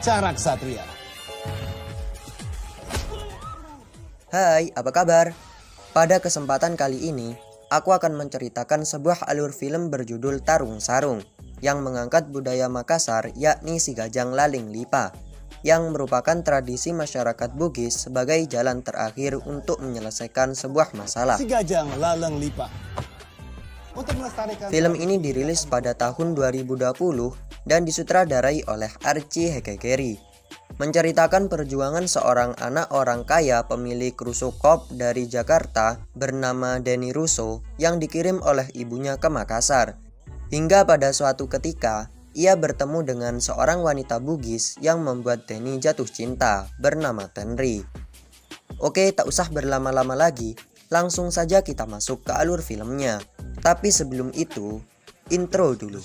acara Ksatria. Hai, apa kabar? Pada kesempatan kali ini, aku akan menceritakan sebuah alur film berjudul Tarung Sarung yang mengangkat budaya Makassar, yakni Si Gajang Laling Lipa, yang merupakan tradisi masyarakat Bugis sebagai jalan terakhir untuk menyelesaikan sebuah masalah. Si Gajang Laling Lipa. Film ini dirilis pada tahun 2020 dan disutradarai oleh Archie Hekegeri. Menceritakan perjuangan seorang anak orang kaya pemilik Russo Corp dari Jakarta bernama Denny Russo yang dikirim oleh ibunya ke Makassar. Hingga pada suatu ketika, ia bertemu dengan seorang wanita Bugis yang membuat Denny jatuh cinta bernama Tenri. Oke, tak usah berlama-lama lagi, langsung saja kita masuk ke alur filmnya. Tapi sebelum itu, intro dulu.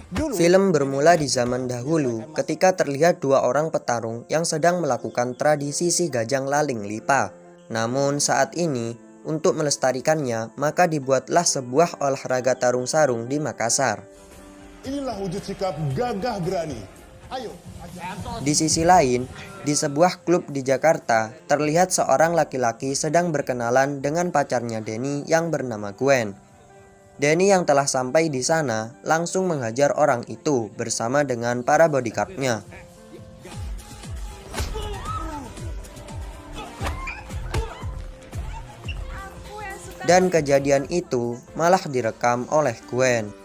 Film bermula di zaman dahulu ketika terlihat dua orang petarung yang sedang melakukan tradisi Si Gajang Laling Lipa. Namun saat ini, untuk melestarikannya, maka dibuatlah sebuah olahraga tarung sarung di Makassar. Inilah wujud sikap gagah berani. Ayo. Di sisi lain, di sebuah klub di Jakarta, terlihat seorang laki-laki sedang berkenalan dengan pacarnya Denny yang bernama Gwen. Denny yang telah sampai di sana langsung menghajar orang itu bersama dengan para bodyguard-nya. Dan kejadian itu malah direkam oleh Gwen.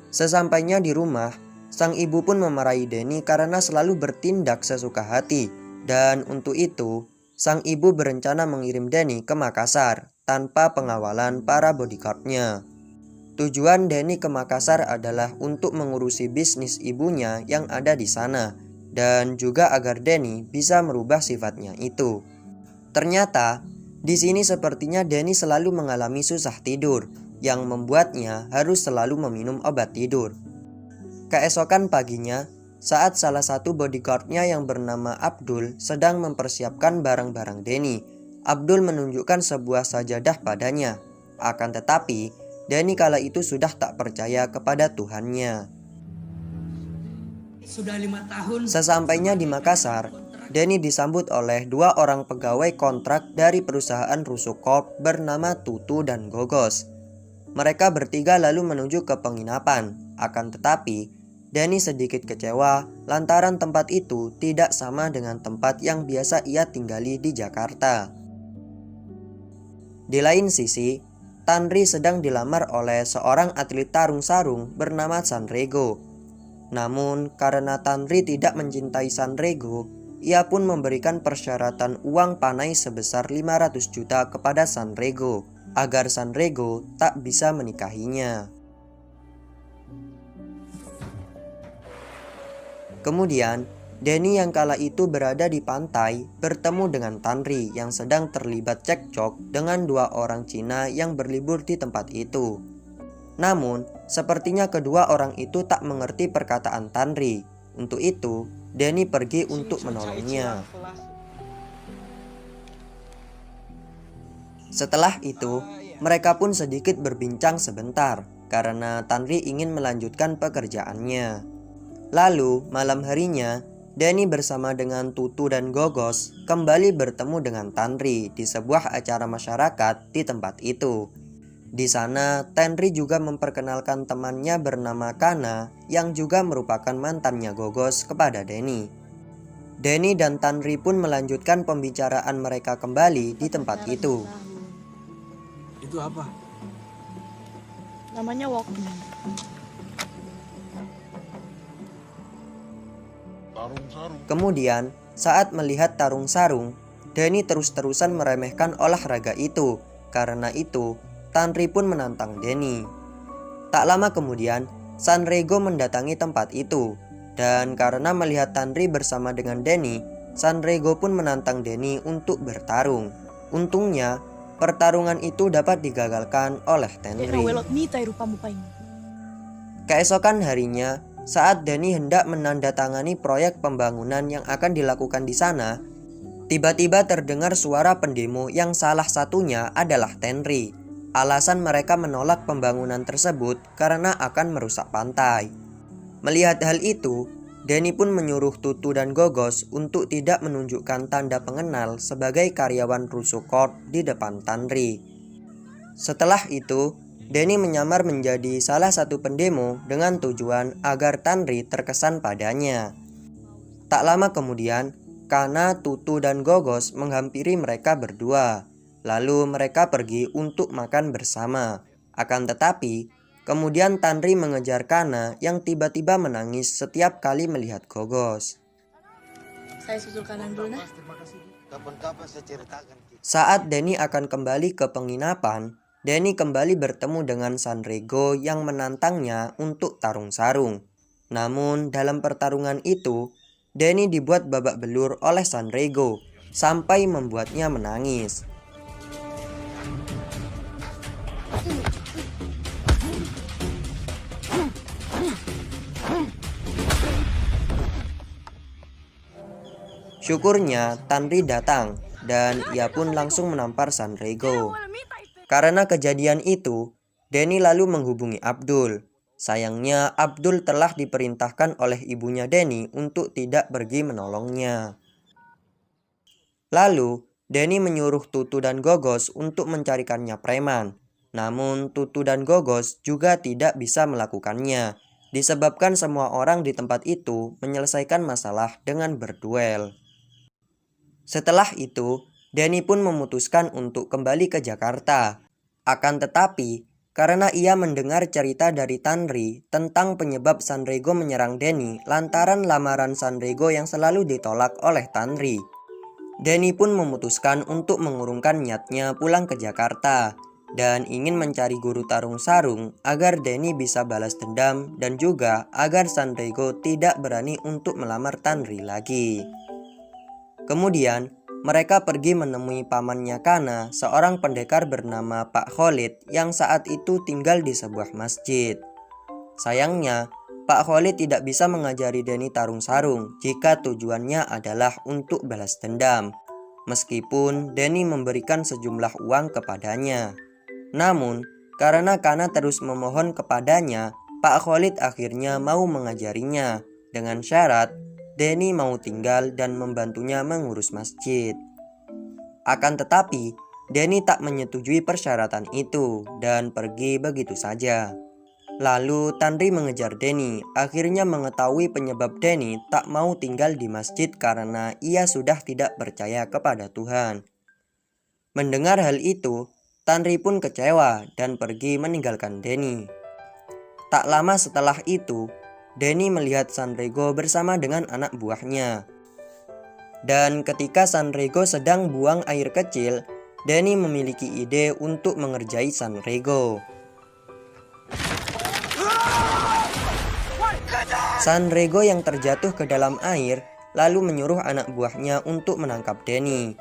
Sesampainya di rumah, sang ibu pun memarahi Denny karena selalu bertindak sesuka hati. Dan untuk itu, sang ibu berencana mengirim Denny ke Makassar tanpa pengawalan para bodyguard-nya. Tujuan Denny ke Makassar adalah untuk mengurusi bisnis ibunya yang ada di sana, dan juga agar Denny bisa merubah sifatnya itu. Ternyata, di sini sepertinya Denny selalu mengalami susah tidur, yang membuatnya harus selalu meminum obat tidur. Keesokan paginya, saat salah satu bodyguard-nya yang bernama Abdul sedang mempersiapkan barang-barang Denny, Abdul menunjukkan sebuah sajadah padanya. Akan tetapi, Denny kala itu sudah tak percaya kepada Tuhannya. Sudah 5 tahun. Sesampainya di Makassar, Denny disambut oleh dua orang pegawai kontrak dari perusahaan Russo Corp bernama Tutu dan Gogos. Mereka bertiga lalu menuju ke penginapan. Akan tetapi, Denny sedikit kecewa lantaran tempat itu tidak sama dengan tempat yang biasa ia tinggali di Jakarta. Di lain sisi, Tanri sedang dilamar oleh seorang atlet tarung sarung bernama Sanrego. Namun, karena Tanri tidak mencintai Sanrego, ia pun memberikan persyaratan uang panai sebesar 500 juta kepada Sanrego agar Sanrego tak bisa menikahinya. Kemudian, Denny yang kala itu berada di pantai bertemu dengan Tanri yang sedang terlibat cekcok dengan dua orang Cina yang berlibur di tempat itu. Namun, sepertinya kedua orang itu tak mengerti perkataan Tanri. Untuk itu, Denny pergi untuk menolongnya. Setelah itu, mereka pun sedikit berbincang sebentar karena Tanri ingin melanjutkan pekerjaannya. Lalu, malam harinya, Denny bersama dengan Tutu dan Gogos kembali bertemu dengan Tanri di sebuah acara masyarakat di tempat itu. Di sana, Tanri juga memperkenalkan temannya bernama Kana yang juga merupakan mantannya Gogos kepada Denny. Denny dan Tanri pun melanjutkan pembicaraan mereka kembali di tempat itu. Itu apa? Namanya Walkman. Kemudian, saat melihat tarung sarung, Denny terus-terusan meremehkan olahraga itu. Karena itu, Tanri pun menantang Denny. Tak lama kemudian, Sanrego mendatangi tempat itu. Dan karena melihat Tanri bersama dengan Denny, Sanrego pun menantang Denny untuk bertarung. Untungnya, pertarungan itu dapat digagalkan oleh Tanri. Keesokan harinya, saat Denny hendak menandatangani proyek pembangunan yang akan dilakukan di sana, Tiba-tiba terdengar suara pendemo yang salah satunya adalah Tenri. Alasan mereka menolak pembangunan tersebut karena akan merusak pantai. Melihat hal itu, Denny pun menyuruh Tutu dan Gogos untuk tidak menunjukkan tanda pengenal sebagai karyawan Russo Corp di depan Tanri. Setelah itu, Denny menyamar menjadi salah satu pendemo dengan tujuan agar Tanri terkesan padanya. Tak lama kemudian, Kana, Tutu, dan Gogos menghampiri mereka berdua. Lalu mereka pergi untuk makan bersama. Akan tetapi, kemudian Tanri mengejar Kana yang tiba-tiba menangis setiap kali melihat Gogos. Saya susul kanan dulu nah. Kapan-kapan saya ceritakan. Saat Denny akan kembali ke penginapan, Denny kembali bertemu dengan Sanrego yang menantangnya untuk tarung sarung. Namun dalam pertarungan itu, Denny dibuat babak belur oleh Sanrego sampai membuatnya menangis. Syukurnya Tanri datang dan ia pun langsung menampar Sanrego. Karena kejadian itu, Denny lalu menghubungi Abdul. Sayangnya Abdul telah diperintahkan oleh ibunya Denny untuk tidak pergi menolongnya. Lalu Denny menyuruh Tutu dan Gogos untuk mencarikannya preman. Namun Tutu dan Gogos juga tidak bisa melakukannya, disebabkan semua orang di tempat itu menyelesaikan masalah dengan berduel. Setelah itu, Denny pun memutuskan untuk kembali ke Jakarta. Akan tetapi, karena ia mendengar cerita dari Tanri tentang penyebab Sanrego menyerang Denny lantaran lamaran Sanrego yang selalu ditolak oleh Tanri, Denny pun memutuskan untuk mengurungkan niatnya pulang ke Jakarta dan ingin mencari guru tarung sarung agar Denny bisa balas dendam dan juga agar Sanrego tidak berani untuk melamar Tanri lagi. Kemudian, mereka pergi menemui pamannya Kana, seorang pendekar bernama Pak Khalid yang saat itu tinggal di sebuah masjid. Sayangnya, Pak Khalid tidak bisa mengajari Denny tarung sarung jika tujuannya adalah untuk balas dendam, meskipun Denny memberikan sejumlah uang kepadanya. Namun, karena Kana terus memohon kepadanya, Pak Khalid akhirnya mau mengajarinya dengan syarat Denny mau tinggal dan membantunya mengurus masjid. Akan tetapi, Denny tak menyetujui persyaratan itu dan pergi begitu saja. Lalu Tanri mengejar Denny, akhirnya mengetahui penyebab Denny tak mau tinggal di masjid karena ia sudah tidak percaya kepada Tuhan. Mendengar hal itu, Tanri pun kecewa dan pergi meninggalkan Denny. Tak lama setelah itu, Denny melihat Sanrego bersama dengan anak buahnya. Dan ketika Sanrego sedang buang air kecil, Denny memiliki ide untuk mengerjai Sanrego. Sanrego yang terjatuh ke dalam air lalu menyuruh anak buahnya untuk menangkap Denny.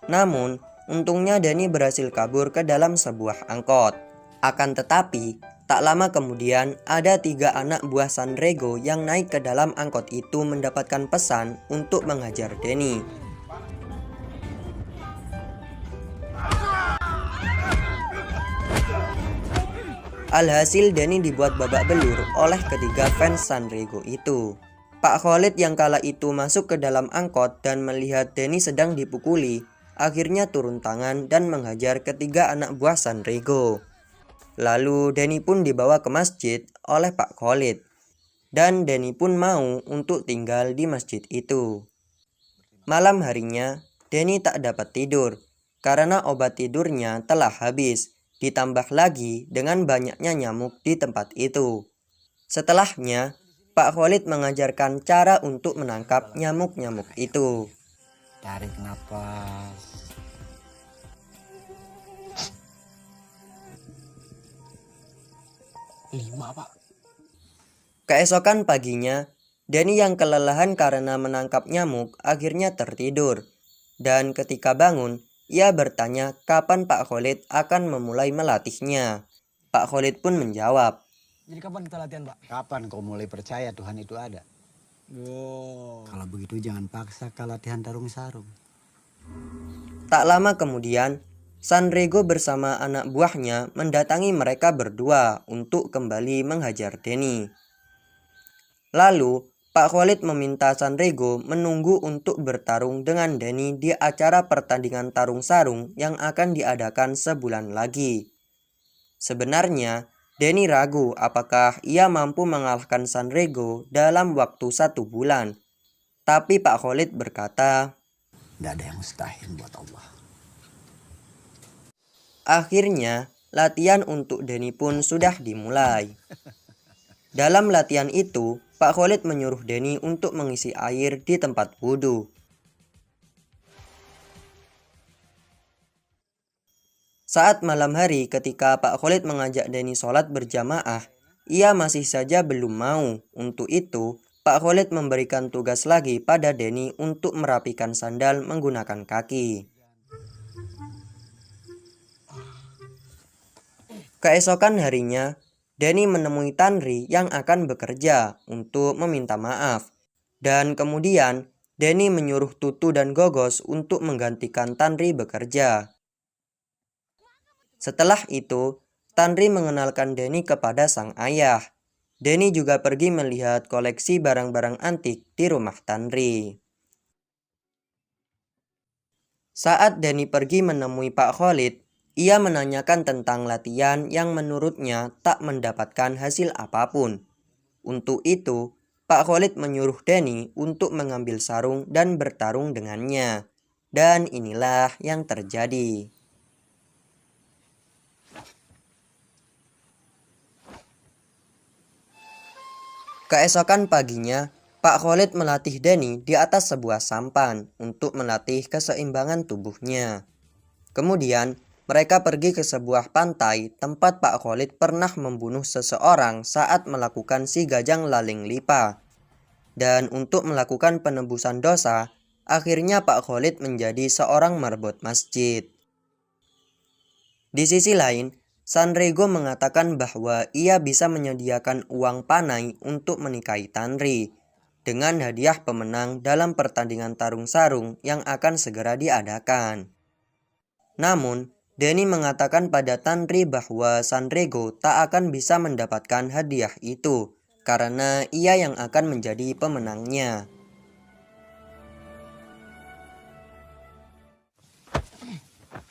Namun, untungnya Denny berhasil kabur ke dalam sebuah angkot. Akan tetapi, tak lama kemudian ada 3 anak buah Sanrego yang naik ke dalam angkot itu mendapatkan pesan untuk menghajar Denny. Alhasil Denny dibuat babak belur oleh ketiga fans Sanrego itu. Pak Khalid yang kala itu masuk ke dalam angkot dan melihat Denny sedang dipukuli, akhirnya turun tangan dan menghajar ketiga anak buah Sanrego. Lalu Denny pun dibawa ke masjid oleh Pak Khalid. Dan Denny pun mau untuk tinggal di masjid itu. Malam harinya, Denny tak dapat tidur karena obat tidurnya telah habis, ditambah lagi dengan banyaknya nyamuk di tempat itu. Setelahnya, Pak Khalid mengajarkan cara untuk menangkap nyamuk-nyamuk itu. Tarik nafas. Lima, Pak. Keesokan paginya, Denny yang kelelahan karena menangkap nyamuk akhirnya tertidur. Dan ketika bangun, ia bertanya kapan Pak Khalid akan memulai melatihnya. Pak Khalid pun menjawab, Jadi kapan kita latihan, Pak? Kapan kau mulai percaya Tuhan itu ada? Oh. Kalau begitu jangan paksa kau latihan tarung sarung. Tak lama kemudian, Sanrego bersama anak buahnya mendatangi mereka berdua untuk kembali menghajar Denny. Lalu, Pak Khalid meminta Sanrego menunggu untuk bertarung dengan Denny di acara pertandingan tarung sarung yang akan diadakan sebulan lagi. Sebenarnya, Denny ragu apakah ia mampu mengalahkan Sanrego dalam waktu 1 bulan. Tapi Pak Khalid berkata, Tidak ada yang mustahil buat Allah. akhirnya, latihan untuk Denny pun sudah dimulai. Dalam latihan itu, Pak Khalid menyuruh Denny untuk mengisi air di tempat wudhu. Saat malam hari ketika Pak Khalid mengajak Denny sholat berjamaah, ia masih saja belum mau. Untuk itu, Pak Khalid memberikan tugas lagi pada Denny untuk merapikan sandal menggunakan kaki. Keesokan harinya, Denny menemui Tanri yang akan bekerja untuk meminta maaf. Dan kemudian, Denny menyuruh Tutu dan Gogos untuk menggantikan Tanri bekerja. Setelah itu, Tanri mengenalkan Denny kepada sang ayah. Denny juga pergi melihat koleksi barang-barang antik di rumah Tanri. Saat Denny pergi menemui Pak Khalid, ia menanyakan tentang latihan yang menurutnya tak mendapatkan hasil apapun. Untuk itu, Pak Khalid menyuruh Denny untuk mengambil sarung dan bertarung dengannya. Dan inilah yang terjadi. Keesokan paginya, Pak Khalid melatih Denny di atas sebuah sampan untuk melatih keseimbangan tubuhnya. Kemudian, mereka pergi ke sebuah pantai tempat Pak Khalid pernah membunuh seseorang saat melakukan si Gajang Laling Lipa. Dan untuk melakukan penebusan dosa, akhirnya Pak Khalid menjadi seorang marbot masjid. Di sisi lain, Sanrego mengatakan bahwa ia bisa menyediakan uang panai untuk menikahi Tanri dengan hadiah pemenang dalam pertandingan tarung sarung yang akan segera diadakan. Namun, Denny mengatakan pada Tanri bahwa Sanrego tak akan bisa mendapatkan hadiah itu karena ia yang akan menjadi pemenangnya.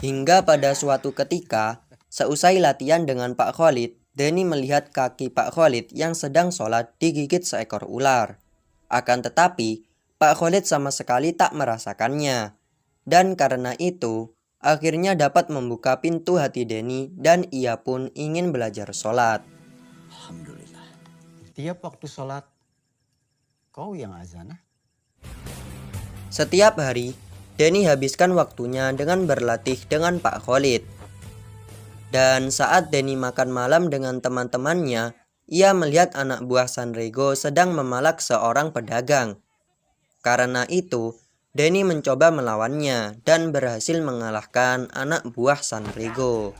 Hingga pada suatu ketika, seusai latihan dengan Pak Khalid, Denny melihat kaki Pak Khalid yang sedang sholat digigit seekor ular. Akan tetapi, Pak Khalid sama sekali tak merasakannya. Dan karena itu, akhirnya dapat membuka pintu hati Denny dan ia pun ingin belajar sholat. Alhamdulillah. Tiap waktu sholat, kau yang azanah. Setiap hari, Denny habiskan waktunya dengan berlatih dengan Pak Khalid. Dan saat Denny makan malam dengan teman-temannya, ia melihat anak buah Sanrego sedang memalak seorang pedagang. Karena itu, Denny mencoba melawannya dan berhasil mengalahkan anak buah Sanrego.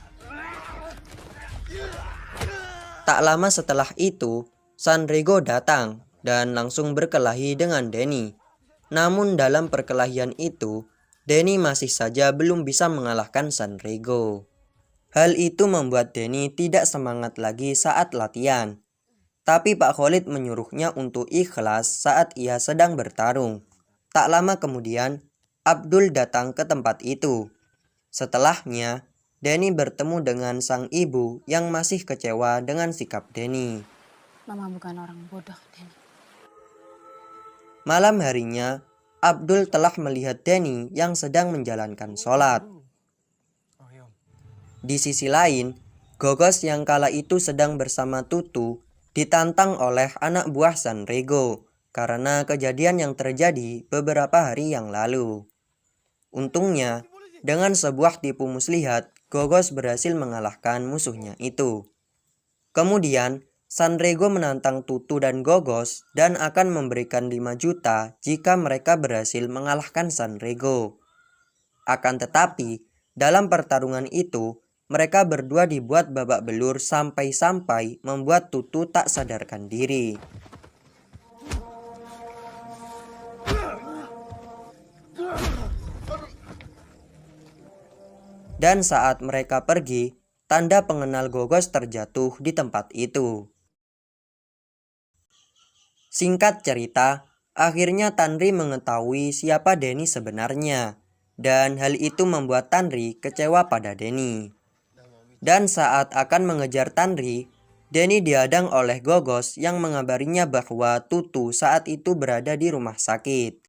Tak lama setelah itu, Sanrego datang dan langsung berkelahi dengan Denny. Namun dalam perkelahian itu, Denny masih saja belum bisa mengalahkan Sanrego. Hal itu membuat Denny tidak semangat lagi saat latihan. Tapi Pak Khalid menyuruhnya untuk ikhlas saat ia sedang bertarung. Tak lama kemudian, Abdul datang ke tempat itu. Setelahnya, Denny bertemu dengan sang ibu yang masih kecewa dengan sikap Denny. Mama bukan orang bodoh, Denny. Malam harinya, Abdul telah melihat Denny yang sedang menjalankan sholat. Di sisi lain, Gogos yang kala itu sedang bersama Tutu ditantang oleh anak buah Sanrego karena kejadian yang terjadi beberapa hari yang lalu. Untungnya, dengan sebuah tipu muslihat, Gogos berhasil mengalahkan musuhnya itu. Kemudian, Sanrego menantang Tutu dan Gogos dan akan memberikan 5 juta jika mereka berhasil mengalahkan Sanrego. Akan tetapi, dalam pertarungan itu, mereka berdua dibuat babak belur sampai-sampai membuat Tutu tak sadarkan diri. Dan saat mereka pergi, tanda pengenal Gogos terjatuh di tempat itu. Singkat cerita, akhirnya Tanri mengetahui siapa Denny sebenarnya, dan hal itu membuat Tanri kecewa pada Denny. Dan saat akan mengejar Tanri, Denny dihadang oleh Gogos yang mengabarinya bahwa Tutu saat itu berada di rumah sakit.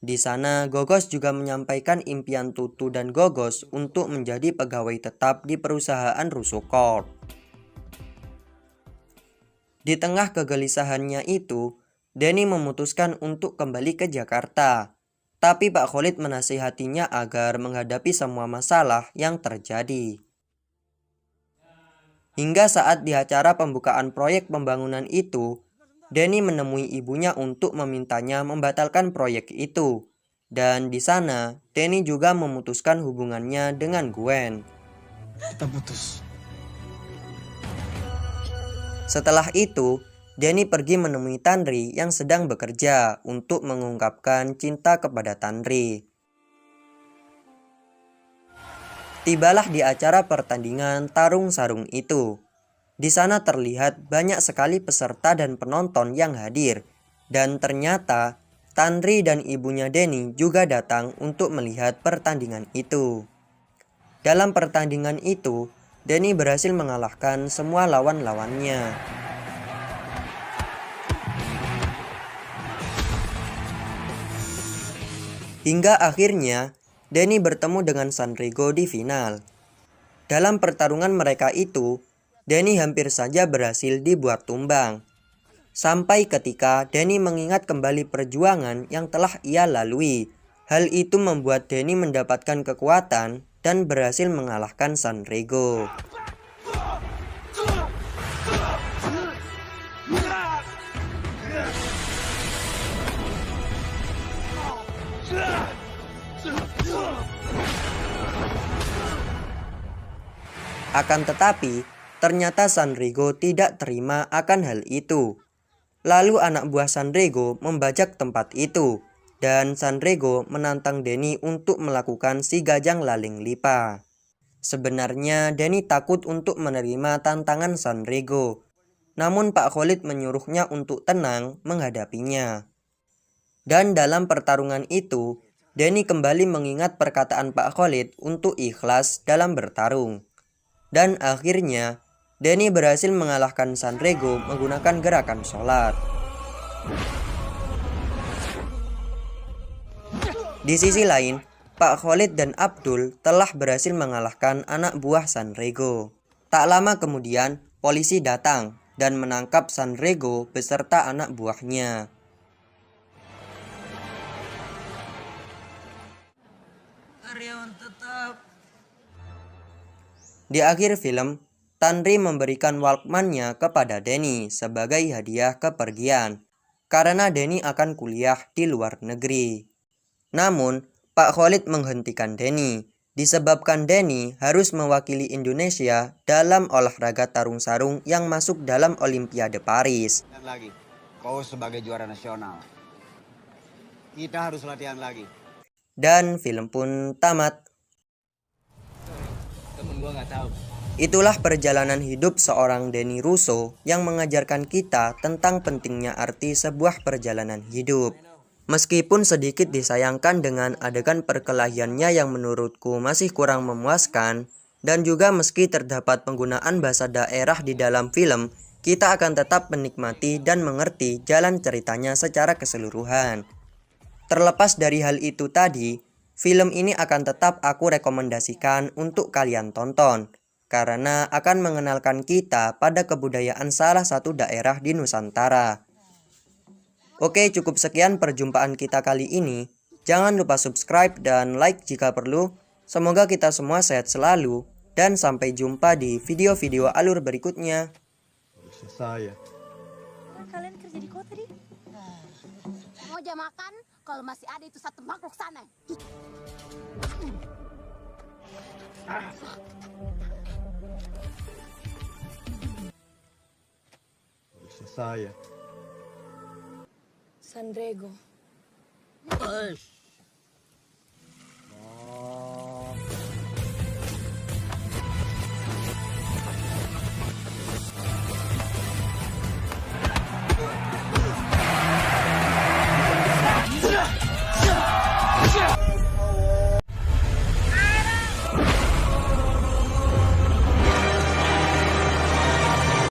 Di sana, Gogos juga menyampaikan impian Tutu dan Gogos untuk menjadi pegawai tetap di perusahaan Russo Corp. Di tengah kegelisahannya itu, Denny memutuskan untuk kembali ke Jakarta. Tapi Pak Khalid menasihatinya agar menghadapi semua masalah yang terjadi. Hingga saat di acara pembukaan proyek pembangunan itu, Denny menemui ibunya untuk memintanya membatalkan proyek itu. Dan di sana, Denny juga memutuskan hubungannya dengan Gwen. Kita putus. Setelah itu, Denny pergi menemui Tanri yang sedang bekerja untuk mengungkapkan cinta kepada Tanri. Tibalah di acara pertandingan tarung sarung itu. Di sana terlihat banyak sekali peserta dan penonton yang hadir. Dan ternyata Tanri dan ibunya Denny juga datang untuk melihat pertandingan itu. Dalam pertandingan itu, Denny berhasil mengalahkan semua lawan-lawannya. Hingga akhirnya, Denny bertemu dengan Sanrigo di final. Dalam pertarungan mereka itu, Denny hampir saja berhasil dibuat tumbang. Sampai ketika Denny mengingat kembali perjuangan yang telah ia lalui. Hal itu membuat Denny mendapatkan kekuatan dan berhasil mengalahkan Sanrigo. Akan tetapi, ternyata Sanrigo tidak terima akan hal itu. Lalu anak buah Sanrigo membajak tempat itu, dan Sanrigo menantang Denny untuk melakukan si Gajang Laling Lipa. Sebenarnya Denny takut untuk menerima tantangan Sanrigo, namun Pak Khalid menyuruhnya untuk tenang menghadapinya. Dan dalam pertarungan itu, Denny kembali mengingat perkataan Pak Khalid untuk ikhlas dalam bertarung. Dan akhirnya, Denny berhasil mengalahkan Sanrigo menggunakan gerakan sholat. Di sisi lain, Pak Khalid dan Abdul telah berhasil mengalahkan anak buah Sanrigo. Tak lama kemudian, polisi datang dan menangkap Sanrigo beserta anak buahnya. Di akhir film, Tanri memberikan Walkman-nya kepada Denny sebagai hadiah kepergian, karena Denny akan kuliah di luar negeri. Namun, Pak Khalid menghentikan Denny, disebabkan Denny harus mewakili Indonesia dalam olahraga tarung sarung yang masuk dalam Olimpiade Paris. Lagi, kau sebagai juara nasional, kita harus latihan lagi. Dan film pun tamat. Temen gua nggak tahu. Itulah perjalanan hidup seorang Denny Russo yang mengajarkan kita tentang pentingnya arti sebuah perjalanan hidup. Meskipun sedikit disayangkan dengan adegan perkelahiannya yang menurutku masih kurang memuaskan, dan juga meski terdapat penggunaan bahasa daerah di dalam film, kita akan tetap menikmati dan mengerti jalan ceritanya secara keseluruhan. Terlepas dari hal itu tadi, film ini akan tetap aku rekomendasikan untuk kalian tonton, karena akan mengenalkan kita pada kebudayaan salah satu daerah di Nusantara. Oke, cukup sekian perjumpaan kita kali ini. Jangan lupa subscribe dan like jika perlu. Semoga kita semua sehat selalu, dan sampai jumpa di video-video alur berikutnya. Saya. Kalian kerja di kota di? Mau jam makan kalau masih ada itu satu makhluk sana. Saya. Sanrigo.